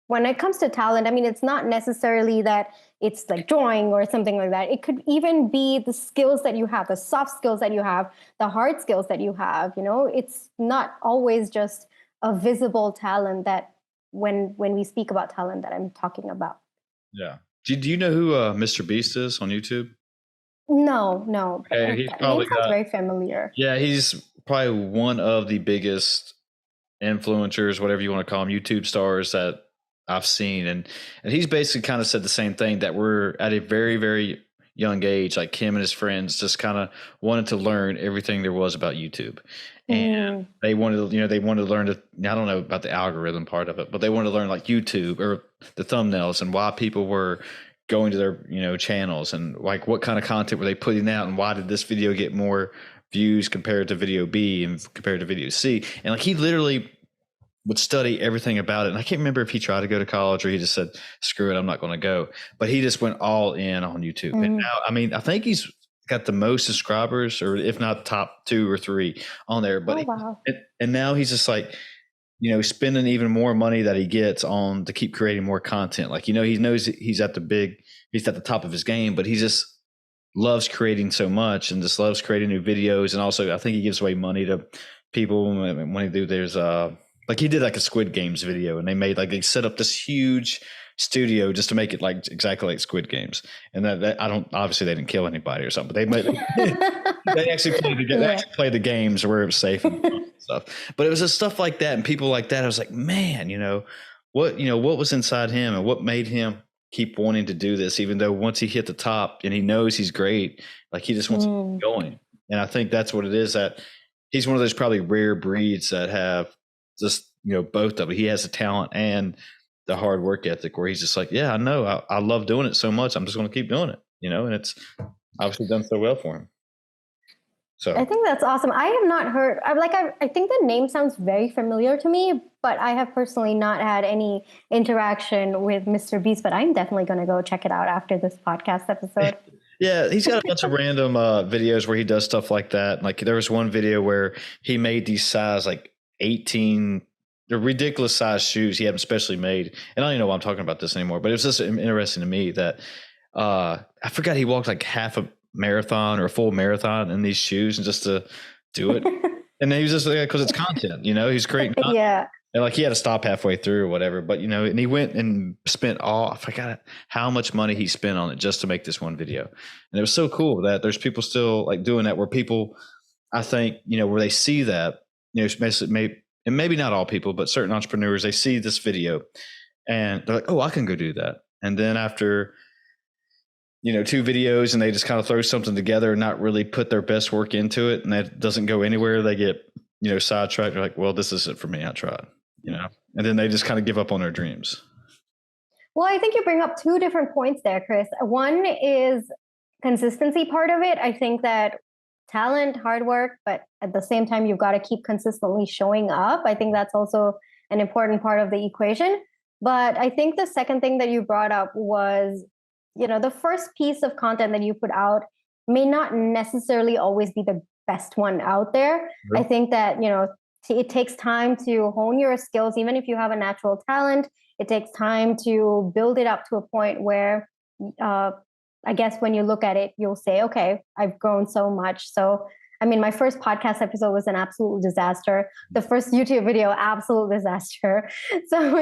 when it comes to talent, it's not necessarily that it's like drawing or something like that. It could even be the skills that you have, the soft skills that you have, the hard skills that you have. It's not always just a visible talent that when we speak about talent that I'm talking about. Yeah. Do you know who Mr. Beast is on YouTube? No. Okay, he's probably very familiar. Yeah, he's probably one of the biggest influencers, whatever you want to call them, YouTube stars that I've seen. And he's basically kind of said the same thing, that we're at a very, very young age, like him and his friends just kind of wanted to learn everything there was about YouTube. And they wanted to learn I don't know about the algorithm part of it, but they wanted to learn like YouTube or the thumbnails and why people were going to their, channels, and like what kind of content were they putting out, and why did this video get more views compared to video B and compared to video C. And like he literally would study everything about it. And I can't remember if he tried to go to college or he just said, screw it, I'm not going to go. But he just went all in on YouTube. And now, I think he's got the most subscribers, or if not top 2 or 3 on there. But and now he's just like, spending even more money that he gets on to keep creating more content. Like, he knows he's at the top of his game, but he just loves creating so much and just loves creating new videos. And also I think he gives away money to people when there's like he did like a Squid Games video, and they set up this huge studio just to make it like exactly like Squid Games. And that obviously they didn't kill anybody or something, but they actually played the games where it was safe and stuff. But it was just stuff like that and people like that. I was like, man, what was inside him and what made him keep wanting to do this, even though once he hit the top and he knows he's great, like he just wants to keep going. And I think that's what it is, that he's one of those probably rare breeds that have just, both of it. He has the talent and the hard work ethic, where he's just like, yeah, I know, I love doing it so much, I'm just going to keep doing it, and it's obviously done so well for him. So I think that's awesome. I have not heard. I think the name sounds very familiar to me, but I have personally not had any interaction with Mr. Beast. But I'm definitely going to go check it out after this podcast episode. Yeah, he's got a bunch of random videos where he does stuff like that. Like there was one video where he made these size like 18, the ridiculous size shoes he had them specially made. And I don't even know why I'm talking about this anymore, but it was just interesting to me that I forgot he walked like half a marathon or a full marathon in these shoes and just to do it. And then he was just like, because it's content, he's creating content. Yeah. And like he had to stop halfway through or whatever, but and he went and spent I forgot how much money he spent on it just to make this one video. And it was so cool that there's people still like doing that, where people, I think, where they see that, and maybe not all people, but certain entrepreneurs, they see this video and they're like, oh, I can go do that. And then after, 2 videos and they just kind of throw something together and not really put their best work into it, and that doesn't go anywhere, they get, sidetracked. They're like, well, this isn't for me. I tried. And then they just kind of give up on their dreams. Well, I think you bring up 2 different points there, Chris. One is consistency part of it. I think that talent, hard work, but at the same time, you've got to keep consistently showing up. I think that's also an important part of the equation. But I think the second thing that you brought up was, the first piece of content that you put out may not necessarily always be the best one out there. Right. I think that, it takes time to hone your skills. Even if you have a natural talent, it takes time to build it up to a point where, I guess when you look at it, you'll say, okay, I've grown so much. So, my first podcast episode was an absolute disaster. The first YouTube video, absolute disaster. So,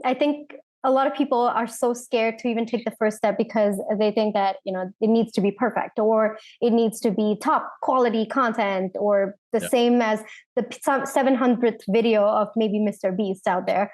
I think a lot of people are so scared to even take the first step because they think that, it needs to be perfect, or it needs to be top quality content, or the same as the 700th video of maybe Mr. Beast out there.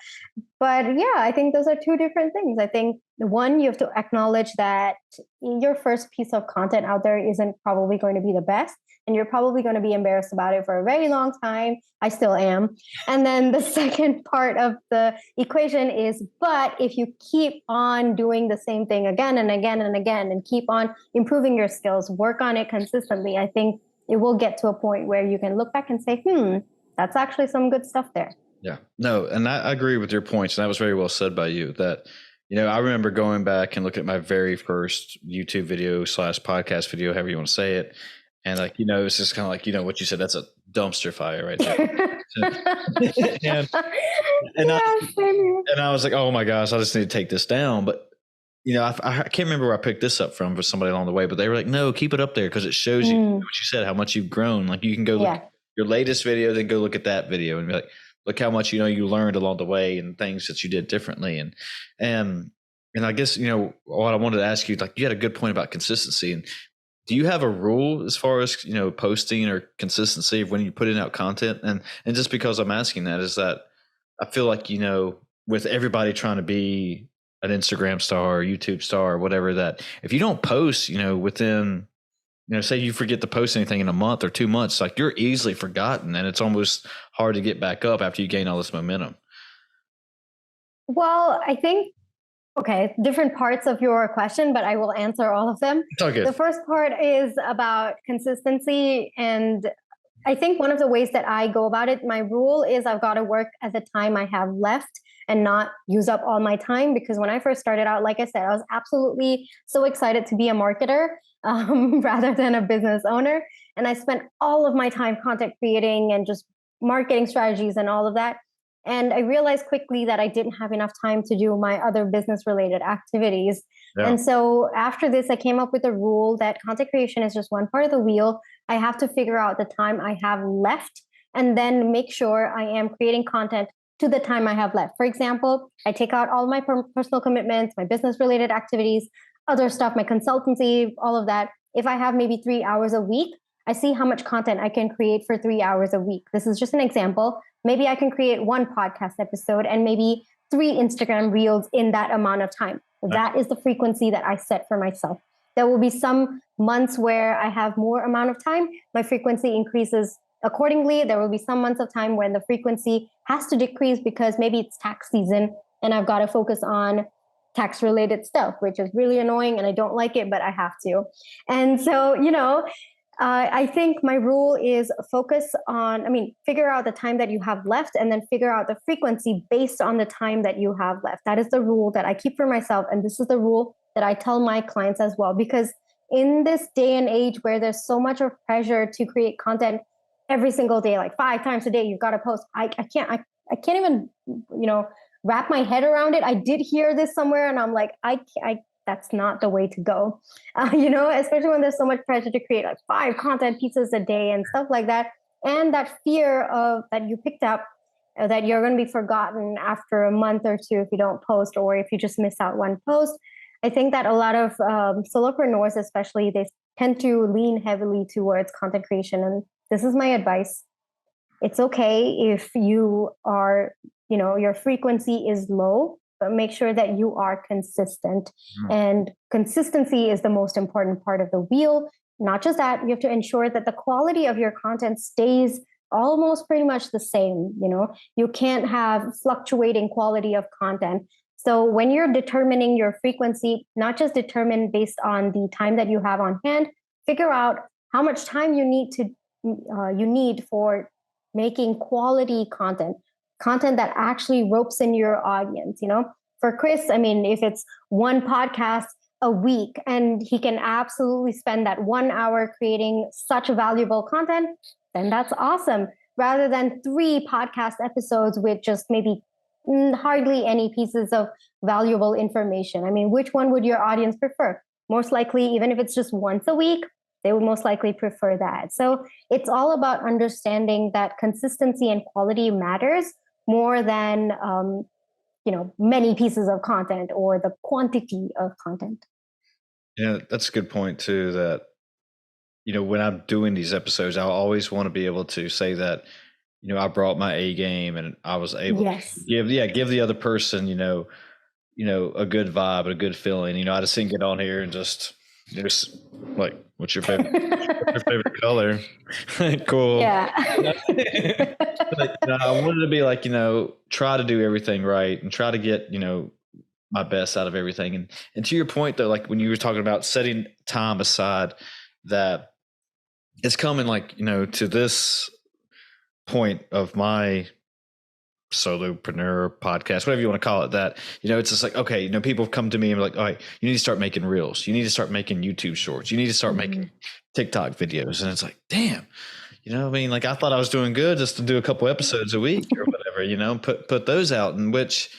But yeah, I think those are 2 different things. I think one, you have to acknowledge that your first piece of content out there isn't probably going to be the best. And you're probably going to be embarrassed about it for a very long time. I still am. And then the second part of the equation is, but if you keep on doing the same thing again and again and again, and keep on improving your skills, work on it consistently, I think it will get to a point where you can look back and say, that's actually some good stuff there. Yeah, no. And I agree with your points. And that was very well said by you that, I remember going back and looking at my very first YouTube video / podcast video, however you want to say it. And like, it's just kind of like, what you said, that's a dumpster fire right there. and I was like, oh my gosh, I just need to take this down. But, I can't remember where I picked this up from somebody along the way, but they were like, no, keep it up there because it shows you what you said, how much you've grown. Like you can go look at your latest video, then go look at that video and be like, look how much, you learned along the way and things that you did differently. And I guess, what I wanted to ask you, like you had a good point about consistency. And do you have a rule as far as, posting or consistency of when you put in out content? And just because I'm asking that is that I feel like, with everybody trying to be an Instagram star or YouTube star or whatever, that if you don't post, within, say you forget to post anything in a month or 2 months, like you're easily forgotten and it's almost hard to get back up after you gain all this momentum. Well, I think, different parts of your question, but I will answer all of them. Okay. The first part is about consistency. And I think one of the ways that I go about it, my rule is I've got to work at the time I have left and not use up all my time. Because when I first started out, like I said, I was absolutely so excited to be a marketer rather than a business owner. And I spent all of my time content creating and just marketing strategies and all of that. And I realized quickly that I didn't have enough time to do my other business related activities. Yeah. And so after this, I came up with a rule that content creation is just one part of the wheel. I have to figure out the time I have left and then make sure I am creating content to the time I have left. For example, I take out all my personal commitments, my business related activities, other stuff, my consultancy, all of that. If I have maybe 3 hours a week, I see how much content I can create for 3 hours a week. This is just an example. Maybe I can create 1 podcast episode and maybe 3 Instagram reels in that amount of time. That is the frequency that I set for myself. There will be some months where I have more amount of time. My frequency increases accordingly. There will be some months of time when the frequency has to decrease because maybe it's tax season and I've got to focus on tax related stuff, which is really annoying and I don't like it, but I have to. And so, I think my rule is figure out the time that you have left and then figure out the frequency based on the time that you have left. That is the rule that I keep for myself. And this is the rule that I tell my clients as well, because in this day and age where there's so much of pressure to create content every single day, like 5 times a day, you've got to post. I can't even, wrap my head around it. I did hear this somewhere and I'm like, that's not the way to go, especially when there's so much pressure to create like 5 content pieces a day and stuff like that. And that fear of that you picked up that you're going to be forgotten after a month or two if you don't post, or if you just miss out one post. I think that a lot of solopreneurs, especially, they tend to lean heavily towards content creation. And this is my advice. It's okay if you are, your frequency is low, but make sure that you are consistent. And consistency is the most important part of the wheel. Not just that, you have to ensure that the quality of your content stays almost pretty much the same. You can't have fluctuating quality of content. So when you're determining your frequency, not just determine based on the time that you have on hand, figure out how much time you need for making quality content that actually ropes in your audience. For Chris, if it's one podcast a week and he can absolutely spend that 1 hour creating such valuable content, then that's awesome. Rather than 3 podcast episodes with just maybe hardly any pieces of valuable information. Which one would your audience prefer? Most likely, even if it's just once a week, they would most likely prefer that. So it's all about understanding that consistency and quality matters more than many pieces of content or the quantity of content. Yeah, that's a good point too. That when I'm doing these episodes, I always want to be able to say that I brought my A game and I was able to give the other person a good vibe, a good feeling. I just didn't get on here and just like, what's your favorite color? Cool. Yeah. I wanted to be like, try to do everything right and try to get, my best out of everything. And to your point though, like when you were talking about setting time aside, that it's coming like, to this point of my solopreneur podcast, whatever you want to call it, that, it's just like, okay, people have come to me and be like, all right, you need to start making reels. You need to start making YouTube shorts. You need to start making TikTok videos. And it's like, damn, like I thought I was doing good just to do a couple episodes a week or whatever, put those out, in which,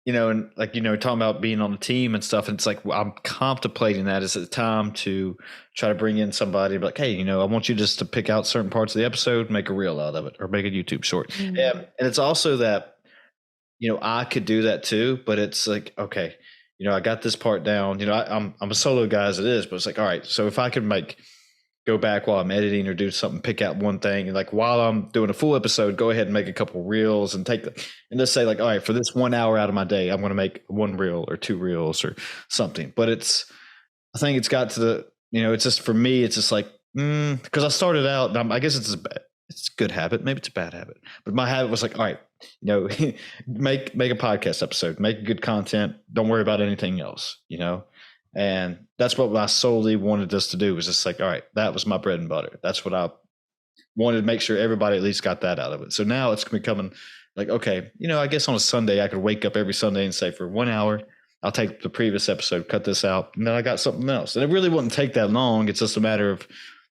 and like, talking about being on the team and stuff. And it's like, well, I'm contemplating that as a time to try to bring in somebody like, hey, I want you just to pick out certain parts of the episode, make a reel out of it or make a YouTube short. And it's also that, I could do that too, but it's like, okay, I got this part down, I'm a solo guy as it is, but it's like, all right, so if I could go back while I'm editing or do something, pick out one thing, and like while I'm doing a full episode, go ahead and make a couple reels and and just say like, all right, for this 1 hour out of my day, I'm going to make 1 reel or 2 reels or something. But I think it's got to the, it's just for me, it's just like, because I started out, and I guess it's a good habit. Maybe it's a bad habit, but my habit was like, all right, make a podcast episode, make good content. Don't worry about anything else, And that's what I solely wanted us to do, was just like, all right, that was my bread and butter. That's what I wanted to make sure everybody at least got that out of it. So now it's becoming like, okay, I guess on a Sunday, I could wake up every Sunday and say for 1 hour, I'll take the previous episode, cut this out, and then I got something else. And it really wouldn't take that long. It's just a matter of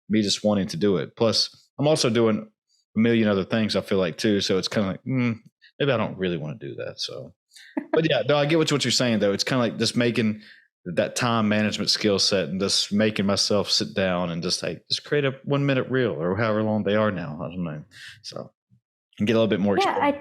me just wanting to do it. Plus, I'm also doing a million other things, I feel like, too. So it's kind of like, maybe I don't really want to do that. So, but yeah, no, I get what you're saying, though. It's kind of like just making that time management skill set and just making myself sit down and just create a 1 minute reel or however long they are now. I don't know. So and get a little bit more. Yeah,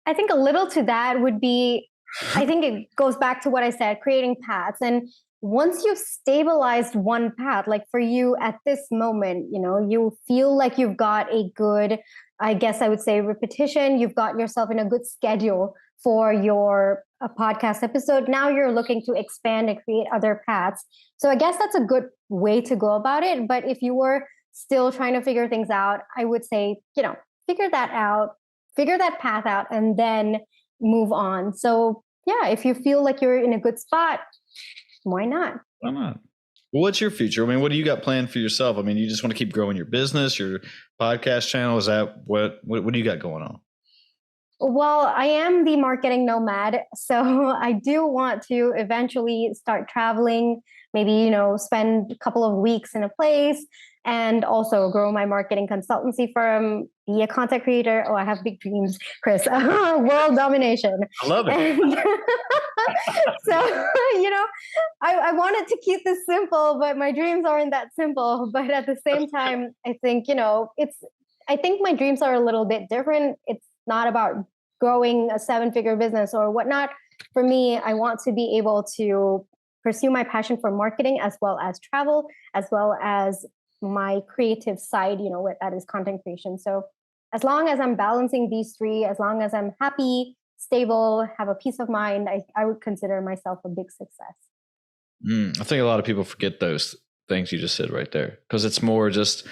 I think a little to that would be, I think it goes back to what I said, creating paths. And once you've stabilized one path, like for you at this moment, you feel like you've got a good, I guess I would say, repetition. You've got yourself in a good schedule for your podcast episode. Now you're looking to expand and create other paths. So I guess that's a good way to go about it. But if you were still trying to figure things out, I would say, figure that out, figure that path out, and then move on. So yeah, if you feel like you're in a good spot, why not? Why not? Well, what's your future? I mean, what do you got planned for yourself? I mean, you just want to keep growing your business, your podcast channel? Is that what do you got going on? Well, I am the marketing nomad, so I do want to eventually start traveling, maybe, spend a couple of weeks in a place and also grow my marketing consultancy firm, be a content creator. Oh, I have big dreams, Chris. World domination. I love it. And so, I wanted to keep this simple, but my dreams aren't that simple. But at the same time, I think, I think my dreams are a little bit different. It's not about growing a 7-figure business or whatnot. For me, I want to be able to pursue my passion for marketing as well as travel, as well as my creative side, that is content creation. So as long as I'm balancing these three, as long as I'm happy, stable, have a peace of mind, I would consider myself a big success. I think a lot of people forget those things you just said right there, because it's more just,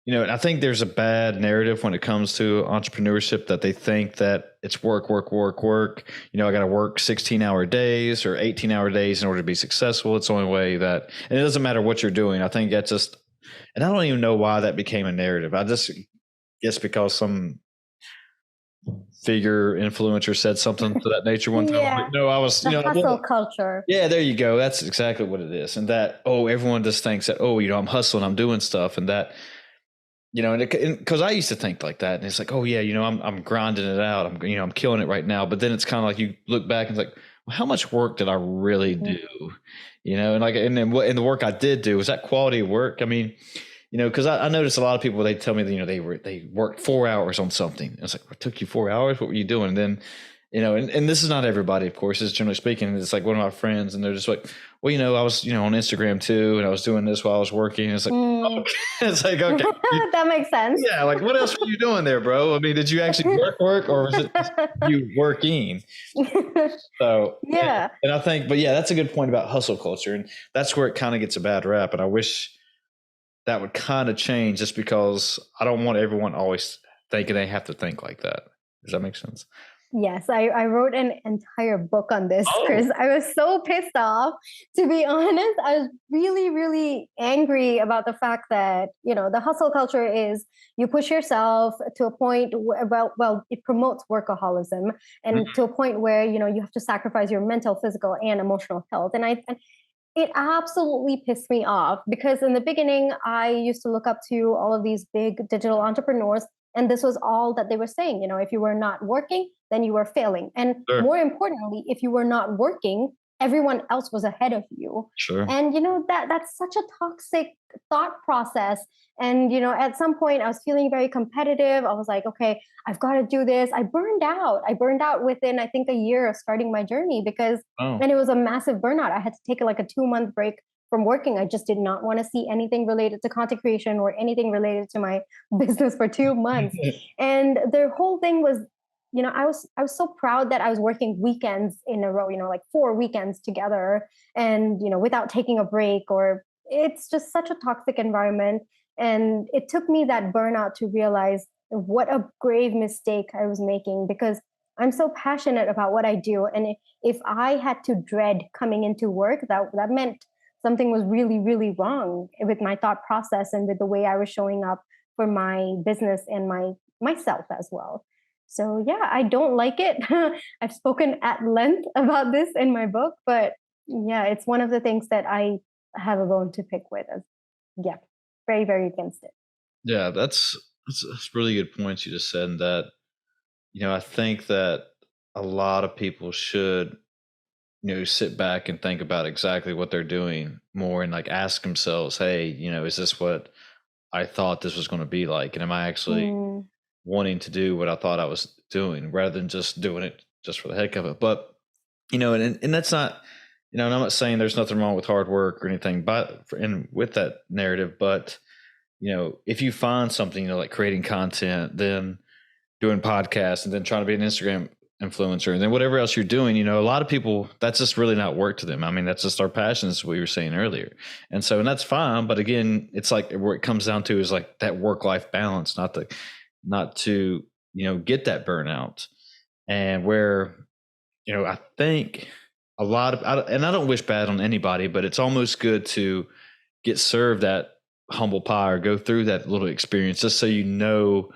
I think there's a bad narrative when it comes to entrepreneurship that they think that it's work, work, work, work. I got to work 16-hour days or 18-hour days in order to be successful. It's the only way that, and it doesn't matter what you're doing. I think that's just, and I don't even know why that became a narrative. I just guess because some figure influencer said something to that nature one time. Yeah. No, I was, the hustle culture. Yeah, there you go. That's exactly what it is. And that, everyone just thinks that, I'm hustling, I'm doing stuff, and that, and because I used to think like that, and it's like, I'm grinding it out. I'm killing it right now. But then it's kind of like you look back and it's like, well, how much work did I really do? And then the work I did do, was that quality of work? I mean, because I noticed a lot of people, they tell me that, they worked 4 hours on something. It's like, it took you 4 hours? What were you doing? And then, and this is not everybody, of course, it's generally speaking. It's like one of my friends, and they're just like, well, I was, on Instagram too, and I was doing this while I was working. And it's like, okay. It's like, okay. That makes sense. Yeah. Like, what else were you doing there, bro? I mean, did you actually work, or was it you working? So, yeah. And I think, but yeah, that's a good point about hustle culture. And that's where it kind of gets a bad rap. And I wish that would kind of change, just because I don't want everyone always thinking they have to think like that. Does that make sense? Yes, I wrote an entire book on this, Chris. I was so pissed off. To be honest, I was really, really angry about the fact that, the hustle culture is you push yourself to a point where, well, it promotes workaholism, and to a point where, you have to sacrifice your mental, physical, and emotional health. And it absolutely pissed me off, because in the beginning, I used to look up to all of these big digital entrepreneurs. And this was all that they were saying. If you were not working, then you were failing. And more importantly, if you were not working, everyone else was ahead of you. Sure. And, that's such a toxic thought process. And, at some point I was feeling very competitive. I was like, okay, I've got to do this. I burned out within, I think, a year of starting my journey, because, and it was a massive burnout. I had to take like a 2-month break from working. I just did not want to see anything related to content creation or anything related to my business for 2 months. And the whole thing was, I was so proud that I was working weekends in a row, like 4 weekends together, and, without taking a break. Or it's just such a toxic environment. And it took me that burnout to realize what a grave mistake I was making, because I'm so passionate about what I do. And if I had to dread coming into work, that meant something was really, really wrong with my thought process and with the way I was showing up for my business and myself as well. So yeah, I don't like it. I've spoken at length about this in my book, but yeah, it's one of the things that I have a bone to pick with. Yeah, very, very against it. Yeah, that's really good points you just said. And that, I think that a lot of people should, sit back and think about exactly what they're doing more, and like ask themselves, hey, is this what I thought this was going to be like? And am I actually wanting to do what I thought I was doing, rather than just doing it just for the heck of it? But, and that's not, and I'm not saying there's nothing wrong with hard work or anything, but and with that narrative, but, if you find something, like creating content, then doing podcasts, and then trying to be an Instagram influencer, and then whatever else you're doing, a lot of people, that's just really not work to them. I mean, that's just our passions, we were saying earlier. And that's fine. But again, it's like where it comes down to is like that work-life balance, not to, get that burnout. And where, I think a lot of, and I don't wish bad on anybody, but it's almost good to get served that humble pie or go through that little experience just so you know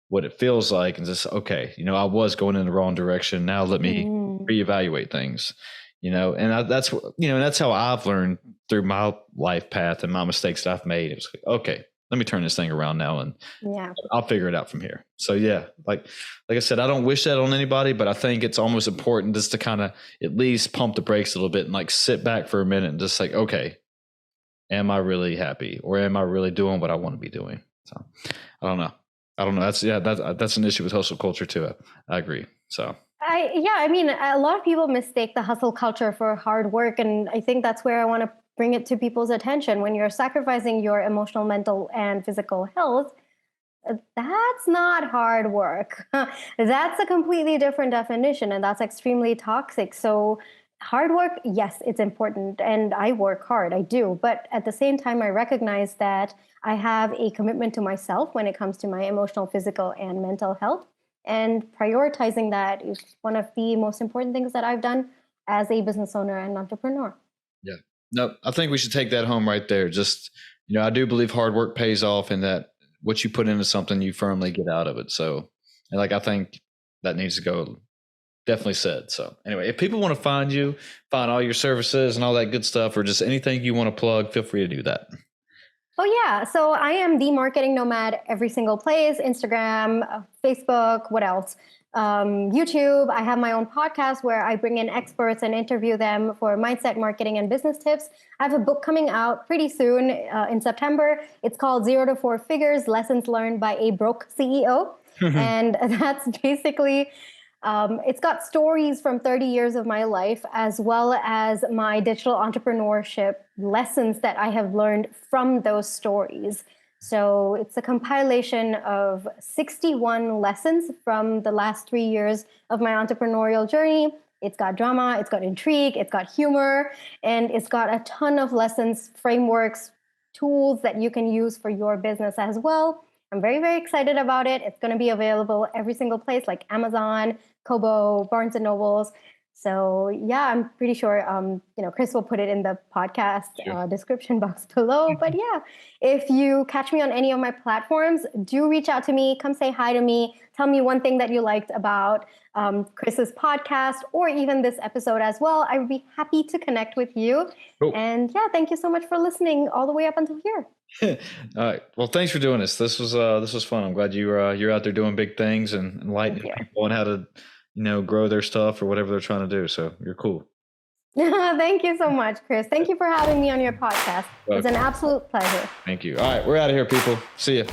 what it feels like, and just, okay, I was going in the wrong direction. Now let me reevaluate things, and that's how I've learned through my life path and my mistakes that I've made. It was like, okay, let me turn this thing around now, and I'll figure it out from here. So yeah, like I said, I don't wish that on anybody, but I think it's almost important just to kind of at least pump the brakes a little bit and like sit back for a minute and just like, okay, am I really happy, or am I really doing what I want to be doing? So I don't know. That's an issue with hustle culture too. I agree. So I mean, a lot of people mistake the hustle culture for hard work, and I think that's where I want to bring it to people's attention. When you're sacrificing your emotional, mental, and physical health, that's not hard work. That's a completely different definition, and that's extremely toxic. So hard work, yes, it's important, and I work hard, I do. But at the same time, I recognize that I have a commitment to myself when it comes to my emotional, physical, and mental health. And prioritizing that is one of the most important things that I've done as a business owner and entrepreneur. Yeah. No, I think we should take that home right there. Just, I do believe hard work pays off, and that what you put into something, you firmly get out of it. So, and I think that needs to go. Definitely said. So anyway, if people want to find you, find all your services and all that good stuff, or just anything you want to plug, feel free to do that. Oh yeah. So I am the Marketing Nomad every single place: Instagram, Facebook, what else? YouTube. I have my own podcast where I bring in experts and interview them for mindset, marketing, and business tips. I have a book coming out pretty soon in September. It's called 0 to 4 Figures: Lessons Learned by a Broke CEO. And that's basically, it's got stories from 30 years of my life, as well as my digital entrepreneurship lessons that I have learned from those stories. So it's a compilation of 61 lessons from the last 3 years of my entrepreneurial journey. It's got drama, it's got intrigue, it's got humor, and it's got a ton of lessons, frameworks, tools that you can use for your business as well. I'm very, very excited about it. It's going to be available every single place like Amazon, Kobo, Barnes and Nobles. So yeah, I'm pretty sure, Chris will put it in the podcast description box below. But yeah, if you catch me on any of my platforms, do reach out to me. Come say hi to me. Tell me one thing that you liked about Chris's podcast, or even this episode as well. I would be happy to connect with you. Cool. And yeah, thank you so much for listening all the way up until here. All right. Well, thanks for doing this. This was fun. I'm glad you're out there doing big things and enlightening people on how to grow their stuff or whatever they're trying to do. So you're cool. Thank you so much, Chris. Thank you for having me on your podcast. It's an absolute pleasure. Thank you. All right. We're out of here, people. See ya.